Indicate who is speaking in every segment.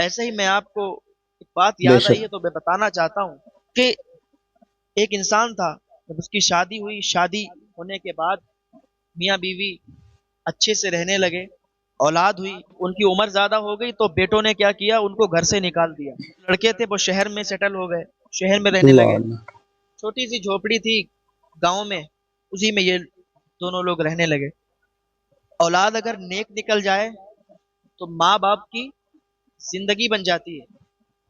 Speaker 1: ایسے ہی میں آپ کو ایک بات
Speaker 2: بے
Speaker 1: یاد آئی
Speaker 2: شک
Speaker 1: ہے تو میں بتانا چاہتا ہوں کہ ایک انسان تھا، جب اس کی شادی ہوئی، شادی ہونے کے بعد میاں بیوی اچھے سے رہنے لگے، اولاد ہوئی، ان کی عمر زیادہ ہو گئی تو بیٹوں نے کیا کیا، ان کو گھر سے نکال دیا۔ لڑکے تھے وہ شہر میں سیٹل ہو گئے، شہر میں رہنے
Speaker 2: اللہ
Speaker 1: لگے۔
Speaker 2: اللہ
Speaker 1: چھوٹی سی جھوپڑی تھی گاؤں میں، اسی میں یہ دونوں لوگ رہنے لگے۔ اولاد اگر نیک نکل جائے تو ماں باپ کی زندگی بن جاتی ہے،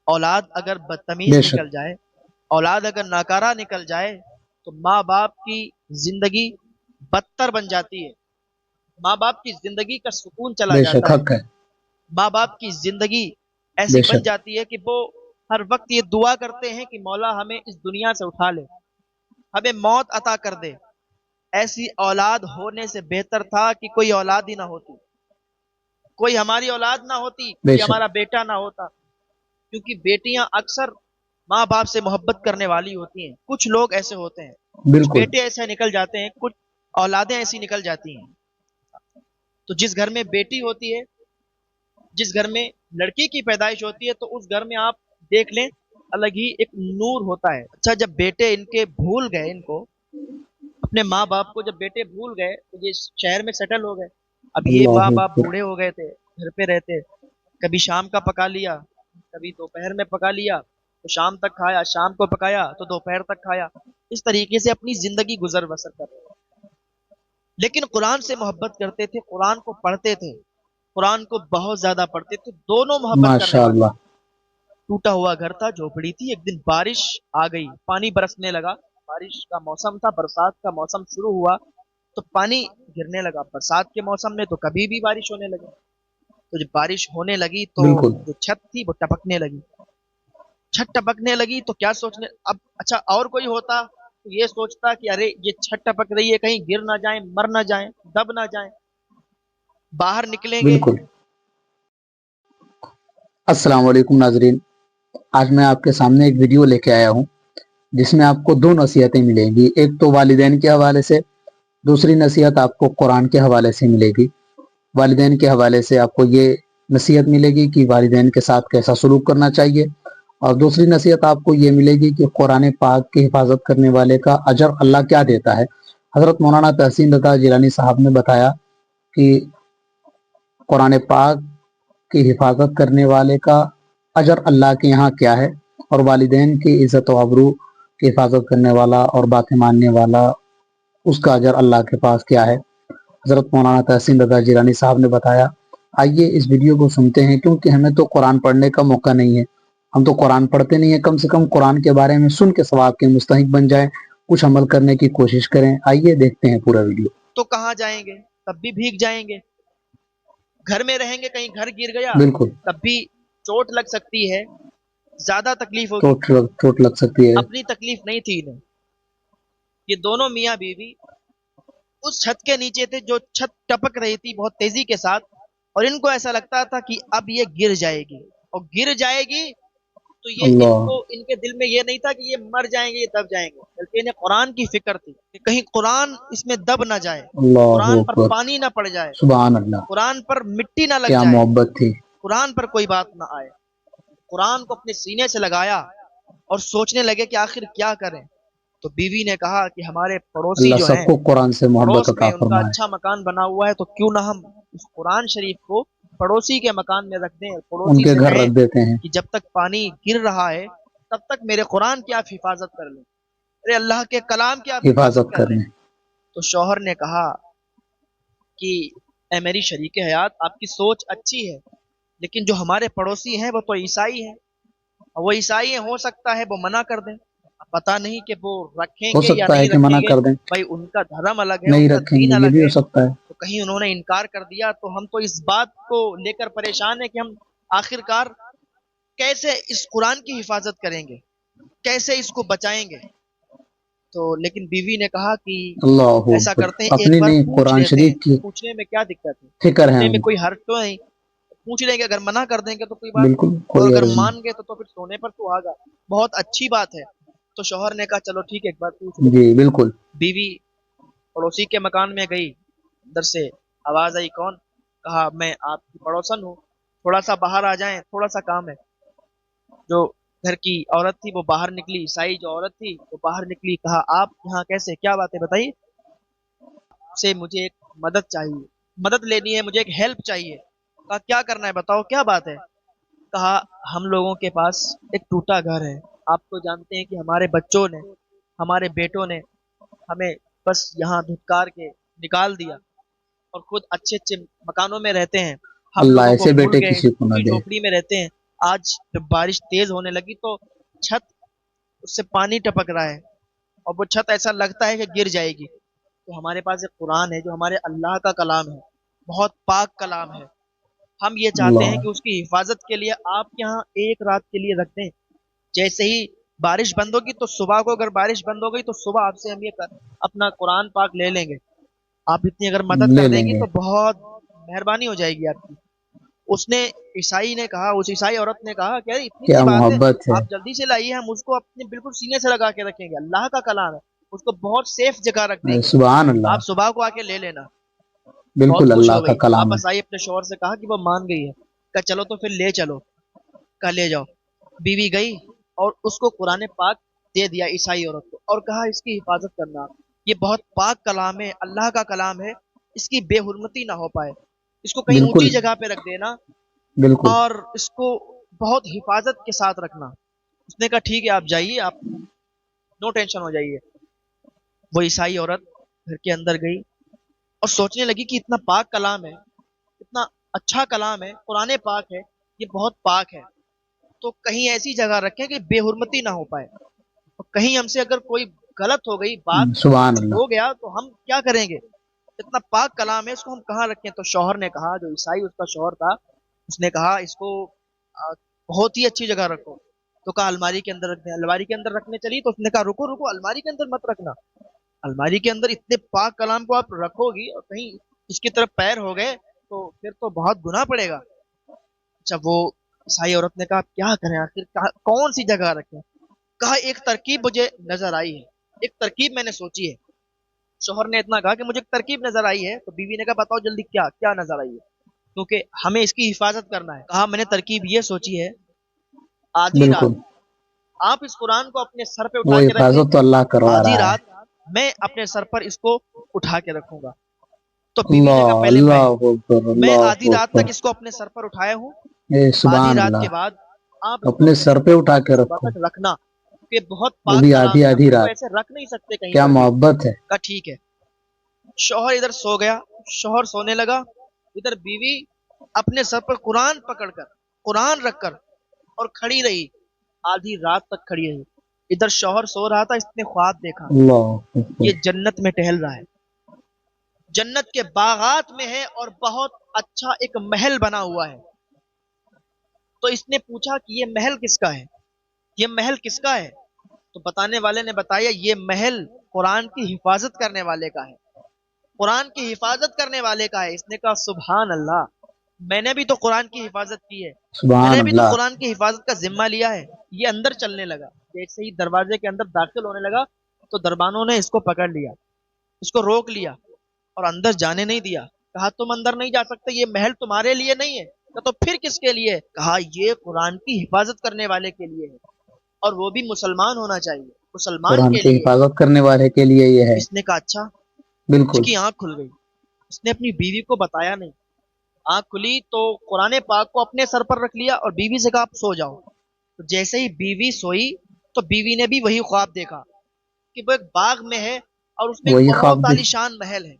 Speaker 1: اولاد اگر بدتمیز
Speaker 2: بے شک
Speaker 1: نکل جائے، اولاد اگر ناکارہ نکل جائے تو ماں باپ کی زندگی بدتر بن جاتی ہے، ماں باپ کی زندگی کا سکون چلا
Speaker 2: بے شک
Speaker 1: جاتا ہے،
Speaker 2: حق ہے
Speaker 1: ماں باپ کی زندگی ایسی
Speaker 2: بے
Speaker 1: بن
Speaker 2: شک
Speaker 1: جاتی ہے کہ وہ ہر وقت یہ دعا کرتے ہیں کہ مولا ہمیں اس دنیا سے اٹھا لے، ہمیں موت عطا کر دے۔ ایسی اولاد ہونے سے بہتر تھا کہ کوئی اولاد ہی نہ ہوتی، کوئی ہماری اولاد نہ ہوتی،
Speaker 2: بے
Speaker 1: کوئی
Speaker 2: شک
Speaker 1: ہمارا بیٹا نہ ہوتا، کیونکہ بیٹیاں اکثر ماں باپ سے محبت کرنے والی ہوتی ہیں۔ کچھ لوگ ایسے ہوتے ہیں، کچھ
Speaker 2: بالکل
Speaker 1: بیٹے ایسے نکل جاتے ہیں، کچھ اولادیں ایسی نکل جاتی ہیں۔ تو جس گھر میں بیٹی ہوتی ہے، جس گھر میں لڑکی کی پیدائش ہوتی ہے، تو اس گھر میں آپ دیکھ لیں الگ ہی ایک نور ہوتا ہے۔ اچھا جب بیٹے ان کے بھول گئے، ان کو اپنے ماں باپ کو جب بیٹے بھول گئے تو یہ شہر میں سیٹل ہو گئے۔ اب یہ ماں
Speaker 2: اللہ
Speaker 1: باپ
Speaker 2: اکبر
Speaker 1: بوڑھے ہو گئے تھے، گھر پہ رہتے، کبھی شام کا پکا لیا، کبھی دوپہر میں پکا لیا تو شام تک کھایا، شام کو پکایا تو دوپہر تک کھایا، اس طریقے سے اپنی زندگی گزر بسر کر رہے۔ لیکن قرآن سے محبت کرتے تھے، قرآن کو پڑھتے تھے، قرآن کو بہت زیادہ پڑھتے تھے، دونوں محبت کرنے
Speaker 2: ماشاء
Speaker 1: والے۔
Speaker 2: اللہ
Speaker 1: ٹوٹا ہوا گھر تھا، جھوپڑی تھی، ایک دن بارش آ گئی، پانی برسنے لگا، بارش کا موسم تھا، برسات کا موسم شروع ہوا تو پانی گرنے لگا۔ برسات کے موسم میں تو کبھی بھی بارش ہونے لگی، تو جب بارش ہونے لگی تو
Speaker 2: بالکل
Speaker 1: جو چھت تھی وہ ٹپکنے لگی، چھت ٹپکنے لگی تو کیا سوچنے، اب اچھا اور کوئی ہوتا تو یہ سوچتا کہ ارے یہ چھت ٹپک رہی ہے، کہیں گر نہ جائیں، مر نہ جائیں، دب نہ جائیں، باہر نکلیں گے۔
Speaker 2: بالکل السلام علیکم ناظرین، آج میں آپ کے سامنے ایک ویڈیو لے کے آیا ہوں جس میں آپ کو دو نصیحتیں ملیں گی، ایک تو والدین کے حوالے سے، دوسری نصیحت آپ کو قرآن کے حوالے سے ملے گی۔ والدین کے حوالے سے آپ کو یہ نصیحت ملے گی کہ والدین کے ساتھ کیسا سلوک کرنا چاہیے، اور دوسری نصیحت آپ کو یہ ملے گی کہ قرآن پاک کی حفاظت کرنے والے کا اجر اللہ کیا دیتا ہے۔ حضرت مولانا تحسین رضا جیلانی صاحب نے بتایا کہ قرآن پاک کی حفاظت کرنے والے کا اجر اللہ کے یہاں کیا ہے، اور والدین کی عزت و آبرو کی حفاظت کرنے والا اور باتیں ماننے والا اس کا اجر اللہ کے پاس کیا ہے۔ حضرت مولانا تحسین رضا جیلانی صاحب نے بتایا۔ آئیے اس ویڈیو کو سنتے ہیں، کیونکہ ہمیں تو قرآن پڑھنے کا موقع نہیں ہے، ہم تو قرآن پڑھتے نہیں ہیں، کم سے کم قرآن کے بارے میں سن کے ثواب کے مستحق بن جائیں، کچھ عمل کرنے کی کوشش کریں۔ آئیے دیکھتے ہیں پورا ویڈیو۔
Speaker 1: تو کہاں جائیں گے، تب بھی بھیگ جائیں گے، گھر میں رہیں گے، کہیں گھر گر گیا
Speaker 2: بالکل
Speaker 1: تب بھی چوٹ لگ سکتی ہے، زیادہ تکلیف ہوگی۔
Speaker 2: چوٹ لگ سکتی ہے۔
Speaker 1: اپنی تکلیف نہیں تھی انہیں، یہ دونوں میاں بیوی اس چھت کے نیچے تھے جو چھت ٹپک رہی تھی بہت تیزی کے ساتھ، اور ان کو ایسا لگتا تھا کہ اب یہ گر جائے گی، اور گر جائے گی تو یہ ان
Speaker 2: اللہ
Speaker 1: کو، ان کے دل میں یہ نہیں تھا کہ یہ مر جائیں گے، یہ دب جائیں گے، بلکہ انہیں قرآن کی فکر تھی کہ کہیں قرآن اس میں دب نہ جائے،
Speaker 2: اللہ
Speaker 1: قرآن پر
Speaker 2: اکبر،
Speaker 1: پانی نہ پڑ جائے،
Speaker 2: سبحان اللہ،
Speaker 1: قرآن پر مٹی نہ لگ
Speaker 2: کیا
Speaker 1: جائے،
Speaker 2: محبت تھی۔
Speaker 1: قرآن پر کوئی بات نہ آئے۔ قرآن کو اپنے سینے سے لگایا اور سوچنے لگے کہ آخر کیا کریں۔ تو بیوی نے کہا کہ ہمارے پڑوسی
Speaker 2: اللہ
Speaker 1: جو
Speaker 2: سب
Speaker 1: ہیں،
Speaker 2: کو قرآن سے محبت
Speaker 1: پڑوس
Speaker 2: عطا
Speaker 1: میں ان کا
Speaker 2: فرمائے۔
Speaker 1: اچھا مکان بنا ہوا ہے، تو کیوں نہ ہم اس قرآن شریف کو پڑوسی کے مکان میں رکھ دیں،
Speaker 2: ان
Speaker 1: پڑوسی
Speaker 2: کے
Speaker 1: سے
Speaker 2: گھر
Speaker 1: کہیں
Speaker 2: رکھ دیتے ہیں۔
Speaker 1: کہ جب تک پانی گر رہا ہے تب تک میرے قرآن کی آپ حفاظت کر لیں، ارے اللہ کے کلام کی آپ حفاظت
Speaker 2: حفاظت
Speaker 1: کر لیں۔
Speaker 2: کرنے۔
Speaker 1: تو شوہر نے کہا کہ اے میری شریک حیات، آپ کی سوچ اچھی ہے، لیکن جو ہمارے پڑوسی ہیں وہ تو عیسائی ہیں، اور وہ عیسائی ہیں، ہو سکتا ہے وہ منع کر دیں، اب پتہ نہیں کہ وہ رکھیں
Speaker 2: ہو
Speaker 1: گے یا
Speaker 2: سکتا ہے
Speaker 1: نہیں
Speaker 2: کہ
Speaker 1: رکھیں
Speaker 2: منع
Speaker 1: گے،
Speaker 2: کر دیں،
Speaker 1: بھائی ان کا دھرم الگ ہے، ان
Speaker 2: نہیں
Speaker 1: کا
Speaker 2: رکھیں
Speaker 1: دین
Speaker 2: گے، یہ
Speaker 1: الگ
Speaker 2: بھی ہو
Speaker 1: ہے۔
Speaker 2: سکتا ہے۔
Speaker 1: تو کہیں انہوں نے انکار کر دیا تو ہم تو اس بات کو لے کر پریشان ہیں کہ ہم آخر کار کیسے اس قرآن کی حفاظت کریں گے، کیسے اس کو بچائیں گے۔ تو لیکن بیوی نے کہا کہ
Speaker 2: اللہ
Speaker 1: ایسا
Speaker 2: اکبر،
Speaker 1: کرتے ہیں، ایک
Speaker 2: اپنی
Speaker 1: بار
Speaker 2: نہیں
Speaker 1: پوچھ
Speaker 2: قرآن
Speaker 1: لیتے ہیں،
Speaker 2: شریف کی
Speaker 1: پوچھنے میں کیا دقت ہے،
Speaker 2: فکر ہے
Speaker 1: پوچھنے میں
Speaker 2: ان کو۔
Speaker 1: کوئی حرج تو نہیں، پوچھ لیں گے، اگر منع کر دیں گے تو کوئی بات نہیں،
Speaker 2: بالکل
Speaker 1: اور
Speaker 2: کوئی
Speaker 1: اگر
Speaker 2: عرض نہیں۔
Speaker 1: مان گئے تو پھر سونے پر سہاگا، بہت اچھی بات ہے۔ تو شوہر نے کہا چلو ٹھیک ہے، ایک بار پوچھ لیں۔
Speaker 2: جی بالکل۔
Speaker 1: بیوی پڑوسی کے مکان میں گئی، اندر سے آواز آئی کون؟ کہا میں آپ کی پڑوسن ہوں، थोड़ा सा बाहर आ जाएं, थोड़ा सा काम है। जो घर की औरत थी वो बाहर निकली, ईसाई जो औरत थी वो बाहर निकली, कहा आप यहाँ कैसे, क्या बात है बताइए, से मुझे एक मदद चाहिए, मदद लेनी है, मुझे एक हेल्प चाहिए। कहा क्या करना है बताओ, क्या बात है। कहा हम लोगों के पास एक टूटा घर है, आप तो जानते हैं कि हमारे बच्चों ने, हमारे बेटों ने हमें बस यहाँ धुतकार के निकाल दिया और खुद अच्छे अच्छे मकानों में रहते हैं, हम
Speaker 2: अल्लाह
Speaker 1: लोगों को
Speaker 2: ऐसे
Speaker 1: भूल
Speaker 2: बेटे
Speaker 1: गए,
Speaker 2: किसी को न
Speaker 1: झुग्गी
Speaker 2: दे।
Speaker 1: झोपड़ी में रहते हैं। आज जब बारिश तेज होने लगी तो छत, उससे पानी टपक रहा है और वो छत ऐसा लगता है कि गिर जाएगी। तो हमारे पास एक कुरान है जो हमारे अल्लाह का कलाम है, बहुत पाक कलाम है, हम ये चाहते हैं
Speaker 2: अल्लाह
Speaker 1: कि उसकी हिफाजत के लिए आप यहाँ एक रात के लिए रख दें। जैसे ही बारिश बंद होगी तो सुबह को, अगर बारिश बंद हो गई तो सुबह आपसे हम अपना कुरान पाक ले लेंगे। आप इतनी अगर मदद
Speaker 2: ले
Speaker 1: कर देंगी
Speaker 2: लेंगे।
Speaker 1: तो बहुत मेहरबानी हो जाएगी आपकी। उसने, ईसाई ने कहा, उस ईसाई औरत ने कहा कि अरे इतनी सी
Speaker 2: क्या
Speaker 1: बात है,
Speaker 2: मोहब्बत है।
Speaker 1: आप जल्दी से लाइए, हम उसको अपने बिल्कुल सीने से लगा के रखेंगे, अल्लाह का कलाम है, उसको बहुत सेफ जगह रख देंगे,
Speaker 2: सुभान
Speaker 1: आप
Speaker 2: अल्लाह।
Speaker 1: सुबह को आके ले लेना। बहुत
Speaker 2: बिल्कुल
Speaker 1: खुश
Speaker 2: अल्लाह
Speaker 1: हो
Speaker 2: का
Speaker 1: गई,
Speaker 2: कलाम है।
Speaker 1: वापस आई, अपने शौहर से कहा कि वो मान गई है। कहा चलो तो फिर ले चलो। कहा ले जाओ। बीवी गई और उसको कुरान पाक दे दिया ईसाई औरत को और कहा इसकी हिफाजत करना, ये बहुत पाक कलाम है, अल्लाह का कलाम है, इसकी बेहुरमती ना हो पाए, इसको कहीं ऊंची
Speaker 2: बिल्कुल
Speaker 1: जगह पे रख देना
Speaker 2: बिल्कुल।
Speaker 1: और इसको बहुत हिफाजत के साथ रखना। उसने कहा ठीक है आप जाइए, आप नो टेंशन हो जाइए। वो ईसाई औरत घर के अंदर गई और सोचने लगी कि इतना पाक कलाम है, इतना अच्छा कलाम है, कुरान पाक है, ये बहुत पाक है, तो कहीं ऐसी जगह रखें कि बेहुरमती ना हो पाए, तो कहीं हमसे अगर कोई गलत हो गई बात,
Speaker 2: सुभान
Speaker 1: कुछ
Speaker 2: अल्लाह।
Speaker 1: हो गया तो हम क्या करेंगे, इतना पाक कलाम है, इसको हम कहाँ रखें। तो शौहर ने कहा, जो ईसाई उसका शौहर था, उसने कहा इसको बहुत ही अच्छी जगह रखो। तो कहा अलमारी के अंदर रखते हैं, अलमारी के अंदर रखने चली तो उसने कहा रुको रुको, अलमारी के अंदर मत रखना, अलमारी के अंदर इतने पाक कलाम को आप रखोगी और कहीं इसकी तरफ पैर हो गए तो फिर तो बहुत गुनाह पड़ेगा। अच्छा, वो ईसाई औरत ने कहा क्या करें आखिर, कौन सी जगह रखें। कहा एक तरकीब मुझे नजर आई है, एक तरकीब मैंने सोची है। शोहर ने इतना कहा कि मुझे एक तरकीब नजर आई है, तो बीवी ने कहा बताओ जल्दी क्या क्या नजर आई है, क्योंकि हमें इसकी हिफाजत करना है। कहा मैंने तरकीब ये सोची है, आधी रात
Speaker 2: बिल्कुल।
Speaker 1: आप इस कुरान को अपने सर पे
Speaker 2: वो
Speaker 1: उठा के रखें,
Speaker 2: हिफाजत तो अल्लाह करवा
Speaker 1: आधी
Speaker 2: रहा है।
Speaker 1: रात मैं अपने सर पर इसको उठा के रखूंगा। तो बीवी ने कहा
Speaker 2: अल्लाह
Speaker 1: पहले
Speaker 2: अल्लाह अकबर
Speaker 1: मैं
Speaker 2: अल्लाह
Speaker 1: आधी रात तक
Speaker 2: अकबर।
Speaker 1: इसको अपने सर पर उठाया हूँ,
Speaker 2: ए
Speaker 1: आधी
Speaker 2: सुभान
Speaker 1: रात के
Speaker 2: अल्लाह।
Speaker 1: बाद आप इसको
Speaker 2: अपने
Speaker 1: अपने
Speaker 2: सर
Speaker 1: सर
Speaker 2: पे
Speaker 1: पर
Speaker 2: उठा
Speaker 1: उठा के
Speaker 2: के
Speaker 1: सुबह
Speaker 2: रखो,
Speaker 1: तक रखना, ये बहुत
Speaker 2: वो
Speaker 1: पाक
Speaker 2: भी
Speaker 1: कलाम
Speaker 2: आधी
Speaker 1: है, हम
Speaker 2: आधी
Speaker 1: इसको
Speaker 2: रात।
Speaker 1: ऐसे रख नहीं सकते कहीं
Speaker 2: क्या
Speaker 1: पर भी।
Speaker 2: मोहब्बत है।
Speaker 1: कहा ठीक है। शौहर इधर सो गया, शौहर सोने लगा, इधर बीवी अपने सर पर कुरान पकड़कर, कुरान रखकर और खड़ी रही, आधी रात तक खड़ी रही। इधर शौहर सो रहा था, इसने ख्वाब देखा
Speaker 2: अल्लाह
Speaker 1: ये
Speaker 2: अकबर।
Speaker 1: जन्नत में टहल रहा है, जन्नत के बागात में है और बहुत अच्छा एक महल बना हुआ है। तो इसने पूछा कि ये महल किसका है, ये महल किसका है। तो बताने वाले ने बताया ये महल कुरान की हिफाजत करने वाले का है, कुरान की हिफाजत करने वाले का है। इसने कहा सुभान अल्लाह, मैंने भी तो कुरान की हिफाजत की है,
Speaker 2: सुभान
Speaker 1: मैंने भी तो
Speaker 2: अल्लाह।
Speaker 1: कुरान की हिफाजत का जिम्मा लिया है। ये अंदर चलने लगा, जैसे ही दरवाजे के अंदर दाखिल होने लगा तो दरबानों ने इसको पकड़ लिया, इसको रोक लिया और अंदर जाने नहीं दिया। कहा तुम अंदर नहीं जा सकते, ये महल तुम्हारे लिए नहीं है। कहा तो फिर किसके लिए। कहा ये कुरान की हिफाजत करने वाले के लिए है, और वो भी मुसलमान होना चाहिए, मुसलमान
Speaker 2: कुरान
Speaker 1: के
Speaker 2: की
Speaker 1: लिए है।
Speaker 2: हिफाजत करने वाले के लिए ये है।
Speaker 1: इसने कहा अच्छा।
Speaker 2: बिल्कुल।
Speaker 1: इसकी आंख खुल गई, उसने अपनी बीवी को बताया नहीं, आंख खुली तो कुरान पाक को अपने सर पर रख लिया और बीवी से कहा आप सो जाओ। तो जैसे ही बीवी सोई तो बीवी ने भी वही ख्वाब देखा कि वो एक बाग में है और उसमें एक
Speaker 2: वही ख्वाब
Speaker 1: बहुत
Speaker 2: भी।
Speaker 1: आलीशान महल है।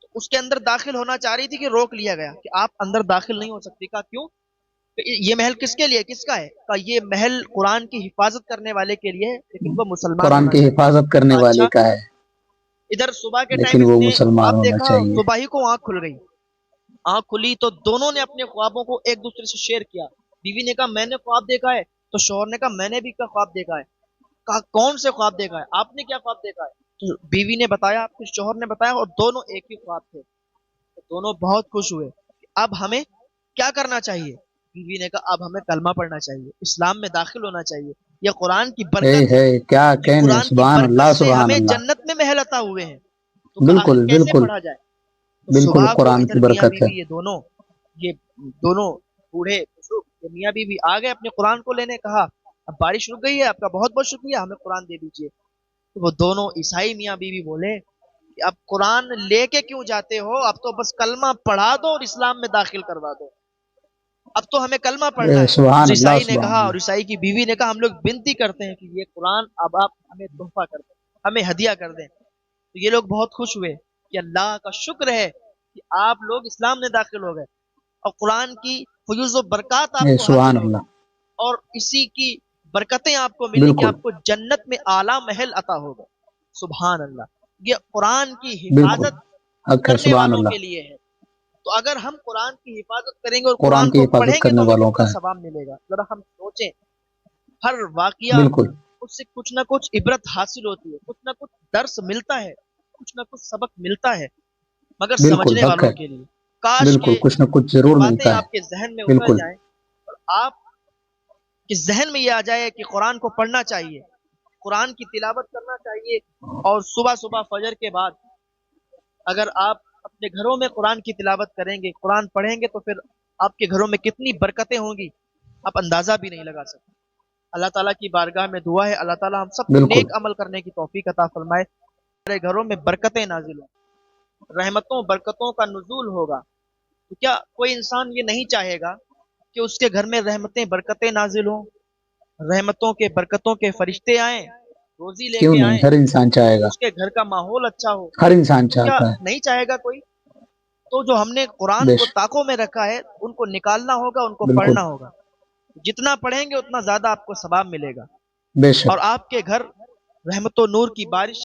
Speaker 1: तो उसके अंदर दाखिल होना चाह रही थी कि रोक लिया गया कि आप अंदर दाखिल नहीं हो सकती। कहा क्यों। तो ये महल किसके लिए, किसका है। कहा ये महल कुरान की हिफाजत करने वाले के लिए है, लेकिन वो मुसलमान
Speaker 2: कुरान
Speaker 1: होना
Speaker 2: की
Speaker 1: चाहिए।
Speaker 2: हिफाजत करने
Speaker 1: कहा
Speaker 2: वाले
Speaker 1: अच्छा।
Speaker 2: का है,
Speaker 1: इधर सुबह के टाइम
Speaker 2: लेकिन वो
Speaker 1: इसने
Speaker 2: मुसलमान
Speaker 1: ख्वाब
Speaker 2: होना
Speaker 1: देखा,
Speaker 2: चाहिए।
Speaker 1: सुबह ही को आंख खुल गई। आंख खुली तो दोनों ने अपने ख्वाबों को एक दूसरे से शेयर किया। बीवी ने कहा मैंने ख्वाब देखा है, तो शौहर ने कहा मैंने भी क्या ख्वाब देखा है। कहा कौन से ख्वाब देखा है, आपने क्या ख्वाब देखा है। तो बीवी ने बताया, फिर शौहर ने बताया, और दोनों एक ही ख्वाब थे। तो दोनों बहुत खुश हुए। अब हमें क्या करना चाहिए। बीवी ने कहा अब हमें कलमा पढ़ना चाहिए, इस्लाम में दाखिल होना चाहिए, यह कुरान की बरकत है,
Speaker 2: क्या
Speaker 1: ये
Speaker 2: कहने।
Speaker 1: कुरान की
Speaker 2: सुभान
Speaker 1: बरकत
Speaker 2: अल्लाह
Speaker 1: से
Speaker 2: सुभान
Speaker 1: हमें
Speaker 2: अल्लाह।
Speaker 1: जन्नत में महल अता हुए हैं। तो कहा आखिर
Speaker 2: बिल्कुल
Speaker 1: कैसे
Speaker 2: बिल्कुल।
Speaker 1: पढ़ा जाए। तो
Speaker 2: बिल्कुल
Speaker 1: सुबह को
Speaker 2: कुरान की
Speaker 1: इधर मियाँ
Speaker 2: बरकत है।
Speaker 1: बीवी ये दोनों बूढ़े बुजुर्ग ये मियाँ बीवी आ गए अपने कुरान को लेने, कहा अब बारिश रुक गई है, आपका बहुत बहुत शुक्रिया, हमें कुरान दे दीजिए। तो वो दोनों ईसाई मियाँ बीवी बोले कि अब कुरान लेके क्यों जाते हो, अब तो बस कलमा पढ़ा दो और इस्लाम में दाखिल करवा दो, अब तो हमें कलमा पढ़ना है।
Speaker 2: सुभान
Speaker 1: उस
Speaker 2: अल्लाह
Speaker 1: ईसाई ने
Speaker 2: सुभान
Speaker 1: कहा,
Speaker 2: अल्लाह।
Speaker 1: और ईसाई की बीवी ने कहा, हम लोग विनती करते हैं कि ये कुरान अब आप हमें तोहफा कर दें, हमें हदिया कर दें। तो ये लोग बहुत खुश हुए कि अल्लाह का शुक्र है कि आप लोग इस्लाम में दाखिल हो गए और कुरान की फयूज़ व बरकत आपको
Speaker 2: सुभान
Speaker 1: हासिल हो
Speaker 2: अल्लाह।
Speaker 1: गई, और इसी की बरकतें आपको मिली कि
Speaker 2: बिल्कुल
Speaker 1: आपको जन्नत में आला महल अता होगा। सुभान अल्लाह। ये कुरान की
Speaker 2: बिल्कुल
Speaker 1: हिफाजत
Speaker 2: हक है,
Speaker 1: करने
Speaker 2: सुभान
Speaker 1: वालों
Speaker 2: अल्लाह।
Speaker 1: के लिए है। तो अगर हम कुरान की हिफाजत करेंगे और
Speaker 2: कुरान
Speaker 1: कुरान
Speaker 2: की
Speaker 1: को
Speaker 2: हिफाजत
Speaker 1: पढ़ेंगे
Speaker 2: करने
Speaker 1: तो हमें
Speaker 2: वालों
Speaker 1: कितना
Speaker 2: का है।
Speaker 1: सवाब मिलेगा, जरा हम सोचें। हर वाकया
Speaker 2: बिल्कुल
Speaker 1: उससे कुछ ना कुछ इबरत हासिल होती है, कुछ ना कुछ दर्स मिलता है, कुछ ना कुछ सबक मिलता है, मगर
Speaker 2: बिल्कुल
Speaker 1: समझने
Speaker 2: हक
Speaker 1: वालों
Speaker 2: है।
Speaker 1: के लिए। काश के
Speaker 2: बिल्कुल कुछ न कुछ
Speaker 1: ये
Speaker 2: जरूर
Speaker 1: बातें
Speaker 2: मिलता है।
Speaker 1: आपके जहन में उतर
Speaker 2: बिल्कुल
Speaker 1: जाएं और आप के जहन में ये आ जाए कि कुरान को पढ़ना चाहिए, कुरान की तिलावत करना चाहिए। और सुबह सुबह फजर के बाद अगर आप अपने घरों में कुरान की तिलावत करेंगे, कुरान पढ़ेंगे, तो फिर आपके घरों में कितनी बरकतें होंगी, आप अंदाजा भी नहीं लगा सकते। अल्लाह ताला की बारगाह में दुआ है, अल्लाह ताला हम सबको
Speaker 2: बिल्कुल
Speaker 1: नेक अमल करने की तौफीक अता फरमाए, हमारे घरों में बरकतें नाजिल हों, रहमतों बरकतों का नुज़ूल होगा। तो क्या कोई इंसान ये नहीं चाहेगा कि उसके घर में रहमतें बरकतें नाजिल हों, रहमतों के बरकतों के फरिश्ते आएं, रोजी
Speaker 2: क्यों
Speaker 1: लेके
Speaker 2: नहीं,
Speaker 1: आएं,
Speaker 2: हर इंसान चाहेगा।
Speaker 1: उसके घर का माहौल अच्छा हो,
Speaker 2: हर इंसान
Speaker 1: तो क्या
Speaker 2: चाहता है।
Speaker 1: नहीं चाहेगा कोई? तो जो हमने कुरान को
Speaker 2: बेशक
Speaker 1: ताकों में रखा है, उनको निकालना होगा, उनको पढ़ना
Speaker 2: बिल्कुल
Speaker 1: होगा। जितना पढ़ेंगे उतना ज्यादा आपको सवाब मिलेगा, और
Speaker 2: बेशक।
Speaker 1: आपके घर रहमतो नूर की बारिश